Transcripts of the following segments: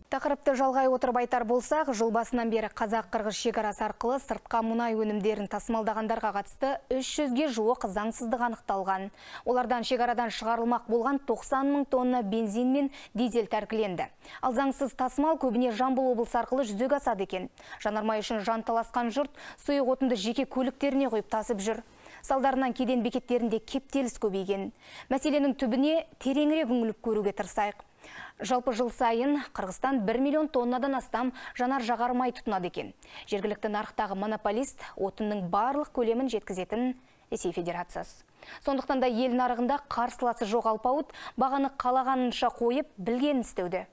Тақырыпты жалғай отырып айтар болсақ, жыл басынан бері Қазақ-Қырғыз шекарасы арқылы сыртқа мұнай өнімдерін тасымалдағандарға қатысты 300-ге жуық заңсыздық анықталған. Олардан шекарадан шығарылмақ болған 90 мың тонна бензин мен дизель тәркіленді. Ал заңсыз тасымал көбіне Жамбыл облысы арқылы жүзеге асады екен. Жанармай үшін жанталасқан жұрт сұйық отынды жеке көліктеріне қойып тасып жүр. Салдарынан кеден бекеттерінде кептеліс көбейген. Мәселенің түбіне тереңірек үңіліп көруге тырысайық. Жалпы жыл сайын Қырғызстан 1 миллион тоннадан астам жанар жағармай тұтынады екен. Жергілікті нарықтағы монополист отынның барлық көлемін жеткізетін Ресей Федерациясы. Сондықтан да ел нарығында қарсыласы жоқ алпауыт бағаны қалағанынша қойып білгенін істеуде.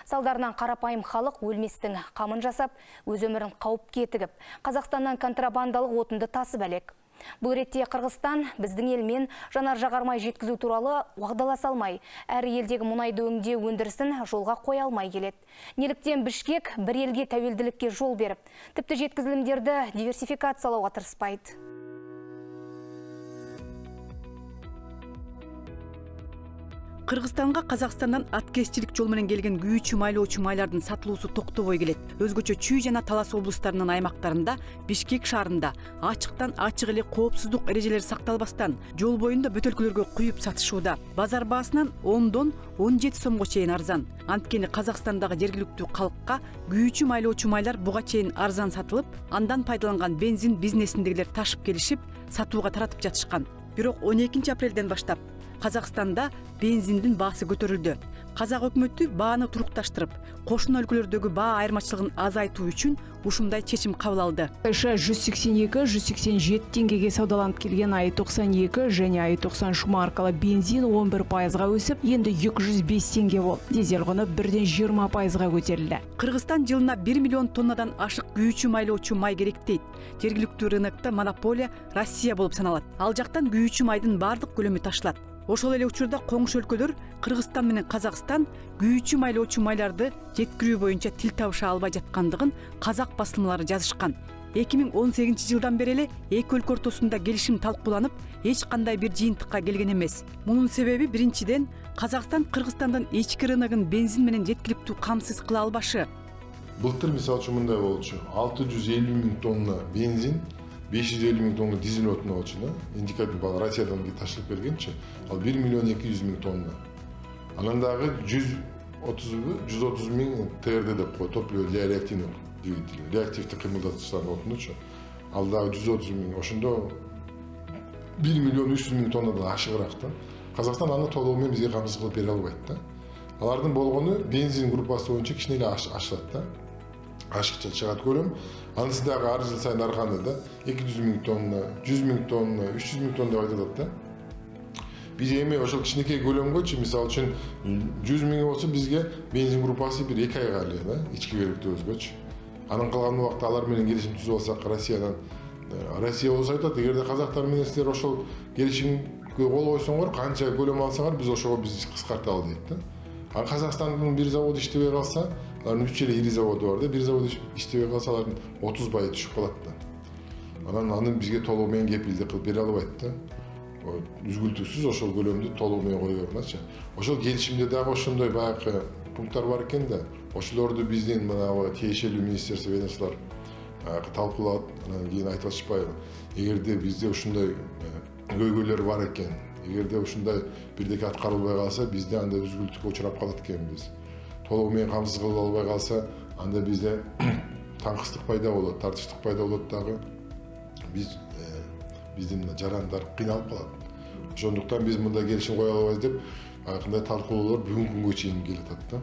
Салдарынан қарапайым халық өлместің қамын жасап, өз өмірін қауіпке тігіп, Қазақстаннан контрабандалық отынды тасып әлек. Бұл ретте Қырғызстан біздің елмен жанар жағармай жеткізу туралы уағдаласа алмай, әрі елдегі мұнайды өңдеу өндірісін жолға қоя алмай келеді. Неліктен Бішкек бір елге тәуелділікке жол беріп, тіпті жеткізілімдерді диверсификациялауға тырыспайды. Кыргызстанга Казакстандан аткезчилик жол менен келген күйүүчү майлоочу майлардын сатылуусу токтобой келет. Өзгөчө Чүй жана Талас облустарынын аймактарында, Бишкек шаарында ачыктан ачык эле коопсуздук эрежелери сакталбастан жол боюнда бөтөлкөлөргө куюп сатышууда. Базар баасынан 10дон 17 сомго чейин арзан. Анткени Казакстандагы жергиликтүү калкка күйүүчү майлоочу майлар буга чейин арзан сатылып, андан пайдаланган бензин бизнесиндегилер ташып келишип, сатууга таратып жатышкан. Бирок 12 апрелден баштап Казакстанда бензиндин баасы көтөрүлдү. Казак өкмөтү бааны турукташтырып, кошун өлкөлөрдөгү баа айырмачылыгын азайтуу үчүн ушундай чечим кабыл алды. 182-187 теңгеге саудаланып келген АИ-92 және АИ-93 маркалы бензин 11%-га өсүп, енді 205 теңге болду. Дизель куну 1-20%-га көтерилди. Кыргызстан жылына 1 миллион тоннадан ашык күйүүчү майлоочу май керек дейт. Жергиликтүү рынокто монополия Россия болуп саналат. Ал жактан күйүүчү майдын бардык көлөмү ташылат. Ошол эле учурда коңш өлкөлөр Кыргызстан менен Казакстан күйүүчү майлоочу майларды жеткирүү боюнча тил табыша албай жаткандыгын казак басылмалары жазышкан. 2018 жылдан бери эле эки өлкө ортосунда келишим талкууланып, эч кандай бир жыйынтыкка келген эмес. Мунун себеби биринчиден Казакстан Кыргызстандан ички рыногун бензин менен жеткиликтүү камсыз кыла албашы. Былтыр мисалы үчүн мындай болчу. 650 миң тонна бензин, 550 миң тонна дизель отыны болчу, индикатор Россиядан ташылып келгенчи, ал 1 миллион 200 миң тонна. Анан дагы 130 миң ТРД деп кой, топливо для реактивных двигателей, реактивди кыймылдатыштардын отунучу. Ал дагы 130 миң, ошондо 1 миллион 300 миң тоннадан ашыгыраак да. Казакстан аны толугу менен бизге камсыз кылып бере албайт да. Алардын болгону бензин группасы боюнча кичине эле ашат да. Ашыкча чыгат көлөм. Анысы дагы ар жыл сайын арканда да 200 миң тонна, 100 миң тонна, 300 миң тонна деп айтылат да. Биз эми ошол кичинекей көлөмгөчү, мисалы үчүн 100 миң болсо бизге бензин группасы бир 2 айга эле да, ички керектүүбүзгөчү. Анын калган убакта алар менен келишим түзүп алсак, Россия болсо айтат, эгерде казактар менен силер ошол келишимге кол койсоңор, канча көлөм алсаңар, биз ошого кыскарталы дейт да. А Казакстандын бир заводу иштебей калса, алардын 3 эле ири заводу бар да, бир завод иштебей калса, алардын 30% түшүп калат да. Анан аны бизге толугу менен кепилдик кылып бере албайт да. Үзгүлтүксүз ошол көлөмдү толугу менен кое бермечи. Ошол келишимде дагы ошондой баягы пункттар бар экен да. Ошолорду биздин мына тиешелүү министерство ведомстволор талкуулап, анан кийин айтып атышпайбы. Эгерде бизде ушундай көйгөйлөр бар экен, эгерде ушундай бирдеке аткарылбай калса, бизде анда үзгүлтүккө учурап калат экенбиз. Толугу менен камсыз кыла албай калса, анда бизде таңкыстык пайда болот, тартыштык пайда болот дагы. Биздин жарандар кыйналып калат. Ошондуктан биз мындай келишим кое албайбыз деп, кандай талкуулоолор бүгүнкү күнгө чейин келип атат да.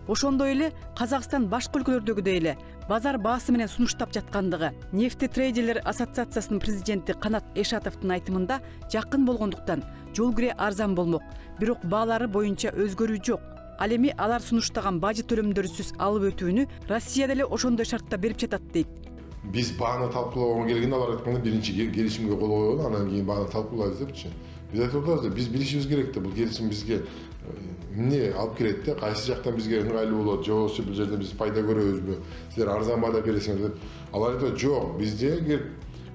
Ошондой эле Казакстан башка өлкөлөрдөгүдөй эле базар баасы менен сунуштап жаткандыгы Нефтетрейдерлер ассоциациясынын президенти Канат Эшатовдун айтымында жакын болгондуктан жол кире арзан болмок, бирок баалары боюнча өзгөрүү жок. Ал эми алар сунуштаган бажы төлөмдөрүсүз алып өтүүнү Россияда эле ошондой шартта берип жатат дейт. Биз бааны талкуулоого келгенде алар айтканда биринчи келишимге кол коелу, анан кийин бааны талкуулайбыз депчи. Биз айтып атабыз да, биз билишибиз керек да, бул келишим бизге эмне алып келет да, кайсы жактан бизге ыңгайлуу болот, же болбосо бул жерде биз пайда көрөбүзбү, силер арзан баада бересиңер деп. Алар айтат, жок, бизде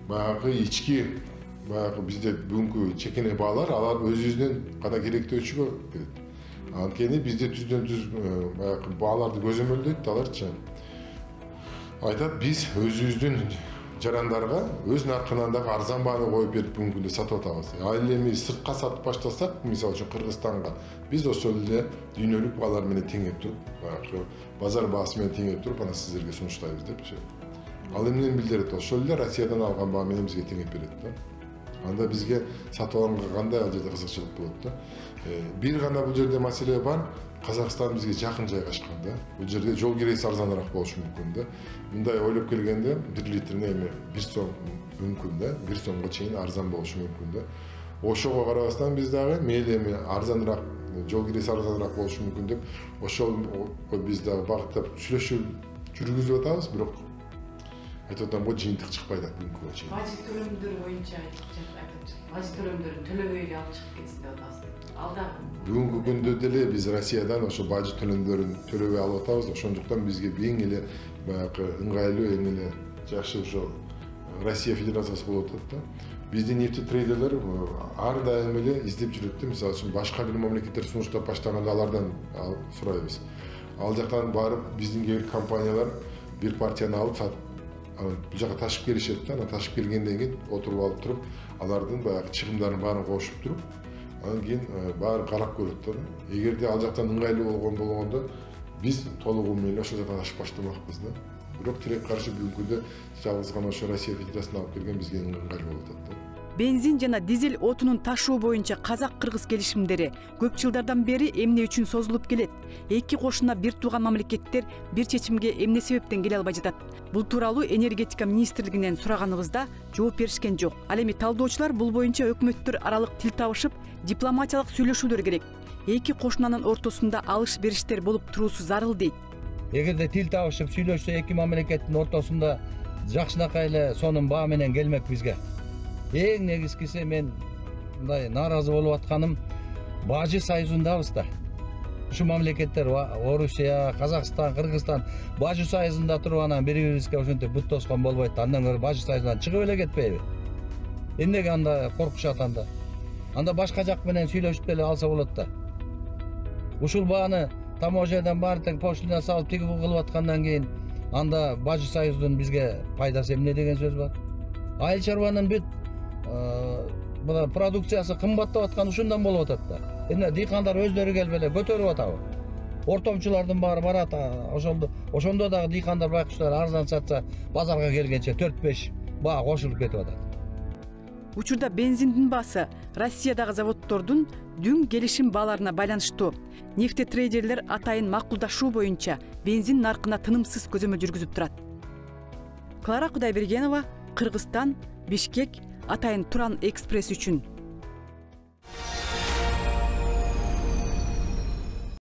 баягы ички, баягы бизде бүгүнкү чекене баалар, алар өзүбүздөн гана керектөөчүгө келет. Анткени бизде түздөн түз бааларды көзөмөлдөйт, аларчы. Айтат, биз өзүбүздүн жарандарга өз наркынан дагы арзан бааны коюп берип бүгүнкү күндө сатып атабыз. Ал эми сыртка сатып баштасак, мисалы үчүн Кыргызстанга, биз ошол эле дүйнөлүк баалар менен теңеп туруп, базар баасы менен теңеп туруп, ана сиздерге сунуштайбыз депчи. Ал эмнени билдирет? Ошол эле Россиядан алган баа менен бизге теңеп берет да. Анда бизге сатып алганга кандай ал жерде кызыкчылык болот да. Бир гана бул жерде маселе бар. Казакстан бизге жакын жайгашкан да. Бул жерде жол кирesi арзаныраак болушу мүмкүн да. Мындай ойлоп келгенде 1 литрине эми 1 сом мүмкүн да. 1 сомго чейин арзан болушу мүмкүн да. Ошого карабастан биз дагы мейли эми арзаныраак, жол кирesi арзаныраак болушу мүмкүн деп, ошол биз дагы багыттап сүйлөшүү жүргүзүп атабыз, бирок айтып атам, бул жыйынтык чыкпайт бүгүнкү чейин. Бажы төлөмдөр боюнча айтып бажы төлөмдөрүн төлөбөй эле алып чыгып кетсин деп атабыз. Бүгүнкү күндө деле биз Россиядан ошо бажы төлөмдөрүн төлөбөй алып атабыз. Ошондуктан бизге эң эле баягы ыңгайлуу, эң эле жакшы ошо Россия Федерациясы болуп атат да. Биздин нефтетрейдерлер ар дайым эле издеп жүрөт да. Мисалы үчүн башка бир мамлекеттер сунуштап баштаганда алардан сурайбыз. Ал жактан барып биздин кээ бир компаниялар бир партияны алып сатып бул жака ташып келишет да. Ана ташып келгенден кийин отуруп алып туруп, алардын баягы чыгымдарын баарын кошуп туруп, анан кийин баары карап көрөт да. Эгерде ал жактан ыңгайлуу болгондо биз толугу менен ошол жактан ташып баштамакпыз да. Бирок тирек каршы бүгүнкү күндө жалгыз гана ошо Россия Федерациясынан алып келген бизге ыңгайлуу болуп атат да. Бензин жана дизель отунун ташуу боюнча казак-кыргыз келишимдери көп жылдардан бери эмне үчүн созулуп келет? Эки кошуна бир тууган мамлекеттер бир чечимге эмне себептен келе албай жатат? Бул тууралуу энергетика министрлигинен сураганыбызда жооп беришкен жок. Ал эми талдоочулар бул боюнча өкмөттөр аралык тил табышып, дипломатиялык сүйлөшүүлөр керек. Эки кошунанын ортосунда алыш-бериштер болуп туруусу зарыл дейт. Эгерде тил табышып сүйлөшсө эки мамлекеттин ортосунда жакшынакай эле сонун баа менен келмек бизге. Эң негизгиси мен мындай нааразы болуп атканым бажы союзундабыз да. Ушу мамлекеттер Орусия, Казакстан, Кыргызстан бажы союзунда туруп анан бири-бирибизге ошентип бут тоскон болбойт. Андан көрө бажы союзунан чыгып эле кетпейби? Эмнеге анда коркушат анда? Анда башка жак менен сүйлөшүп эле алса болот да. Ушул бааны таможнядан баары тең пошлина салып тиги бул кылып аткандан кийин анда бажы союздун бизге пайдасы эмне деген сөз бар? Айыл чарбанын бүт продукциясы кымбаттап аткан ушундан болуп атат да. Эмне дыйкандар өздөрү келип эле көтөрүп атабы? Ортомчулардын баары барат, ошондо дагы дыйкандар байкуштар арзан сатса, базарга келгенче 4-5 баа кошулуп кетип атат. Учурда бензиндин баасы Россиядагы заводдордун дүң келишим бааларына байланыштуу. Нефтетрейдерлер атайын макулдашуу боюнча бензин наркына тынымсыз көзөмөл жүргүзүп турат. Клара Кудайбергенова, Кыргызстан, Бишкек, Атайын Туран экспресс үчүн.